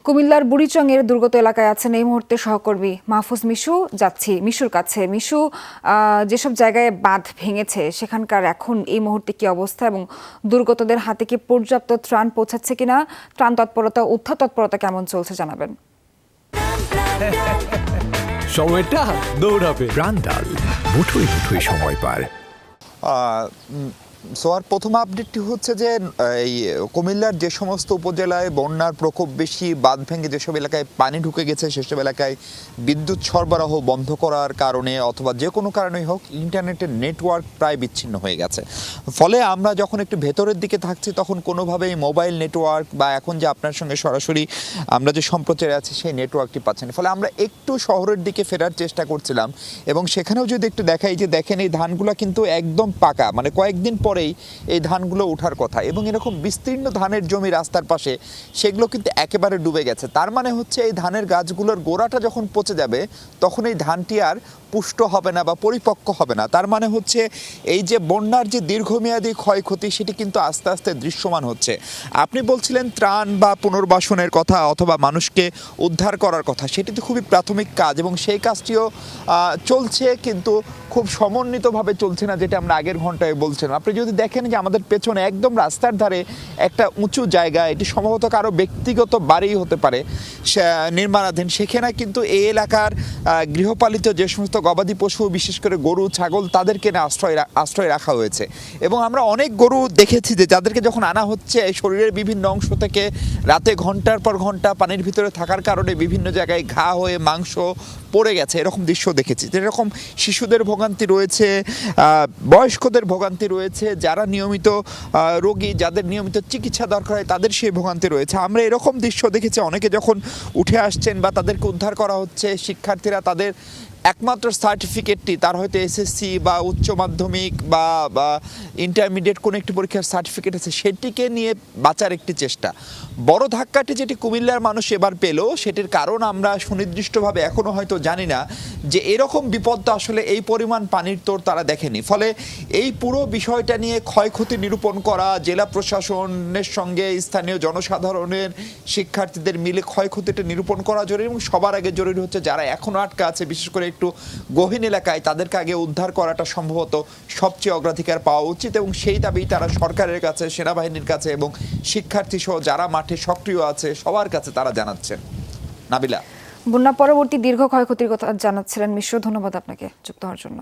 কুমিল্লার বুড়িচংয়ের দুর্গত এলাকায় আছেন এই মুহূর্তে সহকর্মী মাহফুজ মিশু। যাচ্ছি মিশুর কাছে। মিশু, যেসব জায়গায় বাঁধ ভেঙেছে সেখানকার এখন এই মুহূর্তে কি অবস্থা এবং দুর্গতদের হাতে কি পর্যাপ্ত ত্রাণ পৌঁছাচ্ছে কিনা, ত্রাণ তৎপরতা উদ্ধার তৎপরতা কেমন চলছে জানাবেন। সময়টা দৌড়াবে প্রাণডাল, মুঠোই মুঠোই সময় পার। সোয়ার প্রথম আপডেটটি হচ্ছে যে এই কুমিল্লার যে সমস্ত উপজেলায় বন্যার প্রকোপ বেশি, বাঁধ ভেঙে যেসব এলাকায় পানি ঢুকে গেছে সেসব এলাকায় বিদ্যুৎ সরবরাহ বন্ধ করার কারণে অথবা যে কোনো কারণেই হোক ইন্টারনেটের নেটওয়ার্ক প্রায় বিচ্ছিন্ন হয়ে গেছে। ফলে আমরা যখন একটু ভেতরের দিকে থাকছি তখন কোনোভাবেই মোবাইল নেটওয়ার্ক বা এখন যে আপনার সঙ্গে সরাসরি আমরা যে সম্প্রচারে আছি সেই নেটওয়ার্কটি পাচ্ছেন। ফলে আমরা একটু শহরের দিকে ফেরার চেষ্টা করছিলাম এবং সেখানেও যদি একটু দেখাই যে দেখেন এই ধানগুলো কিন্তু একদম পাকা, মানে কয়েকদিন পরেই এই ধানগুলো ওঠার কথা এবং এরকম বিস্তীর্ণ ধানের জমি রাস্তার পাশে সেগুলো কিন্তু একেবারে ডুবে গেছে। তার মানে হচ্ছে এই ধানের গাছগুলোর গোড়াটা যখন পচে যাবে তখন এই ধানটি আর পুষ্ট হবে না বা পরিপক্ক হবে না। তার মানে হচ্ছে এই যে বন্যার যে দীর্ঘমেয়াদী ক্ষয়ক্ষতি সেটি কিন্তু আস্তে আস্তে দৃশ্যমান হচ্ছে। আপনি বলছিলেন ত্রাণ বা পুনর্বাসনের কথা অথবা মানুষকে উদ্ধার করার কথা, সেটি তো খুবই প্রাথমিক কাজ এবং সেই কাজটিও চলছে, কিন্তু খুব সমন্বিতভাবে চলছে না, যেটা আমরা আগের ঘন্টায় বলছিলাম। আপনি যদি দেখেন যে আমাদের পেছনে একদম রাস্তার ধারে একটা উঁচু জায়গা, এটি সম্ভবত কারো ব্যক্তিগত বাড়ি হতে পারে নির্মাণাধীন, সেখানে কিন্তু এই এলাকার গৃহপালিত যে সমস্ত গবাদি পশু, বিশেষ করে গরু ছাগল, তাদেরকে আশ্রয় রাখা হয়েছে এবং আমরা অনেক গরু দেখেছি যে যাদেরকে যখন আনা হচ্ছে শরীরের বিভিন্ন অংশ থেকে রাতে ঘন্টার পর ঘন্টা পানির ভিতরে থাকার কারণে বিভিন্ন জায়গায় ঘা হয়ে মাংস পড়ে গেছে, এরকম দৃশ্য দেখেছি। যেরকম শিশুদের ভোগান্তি রয়েছে, বয়স্কদের ভোগান্তি রয়েছে, যারা নিয়মিত রোগী, যাদের নিয়মিত চিকিৎসা দরকার হয় তাদের সেই ভোগান্তি রয়েছে। আমরা এরকম দৃশ্য দেখেছি, অনেকে যখন উঠে আসছেন বা তাদেরকে উদ্ধার করা হচ্ছে, শিক্ষার্থীরা তাদের একমাত্র সার্টিফিকেটটি, তার হয়তো এসএসসি বা উচ্চ মাধ্যমিক বা ইন্টারমিডিয়েট কোনো একটি পরীক্ষার সার্টিফিকেট আছে, সেটিকে নিয়ে বাঁচার একটি চেষ্টা। বড় ধাক্কাটি যেটি কুমিল্লার মানুষ এবার পেল, সেটির কারণ আমরা সুনির্দিষ্টভাবে এখনও হয়তো জানি না, যে এরকম বিপদটা আসলে এই পরিমাণ পানির তোর তারা দেখেনি। ফলে এই পুরো বিষয়টা নিয়ে ক্ষয়ক্ষতি নিরূপণ করা, জেলা প্রশাসনের সঙ্গে স্থানীয় জনসাধারণের, শিক্ষার্থীদের মিলে ক্ষয়ক্ষতিটা নিরূপণ করা জরুরি এবং সবার আগে জরুরি হচ্ছে যারা এখনও আটকা আছে, বিশেষ করে একটু গহীন এলাকায়, তাদেরকে আগে উদ্ধার করাটা সম্ভবত সবচেয়ে অগ্রাধিকার পাওয়া উচিত এবং সেই দাবি তারা সরকারের কাছে, সেনাবাহিনীর কাছে এবং শিক্ষার্থী সহ যারা মাঠে সক্রিয় আছে সবার কাছে তারা জানাচ্ছেন। নাবিলা, বন্যা পরবর্তী দীর্ঘ ক্ষয়ক্ষতির কথা জানাচ্ছিলেন মিশু। ধন্যবাদ আপনাকে যুক্ত হওয়ার জন্য।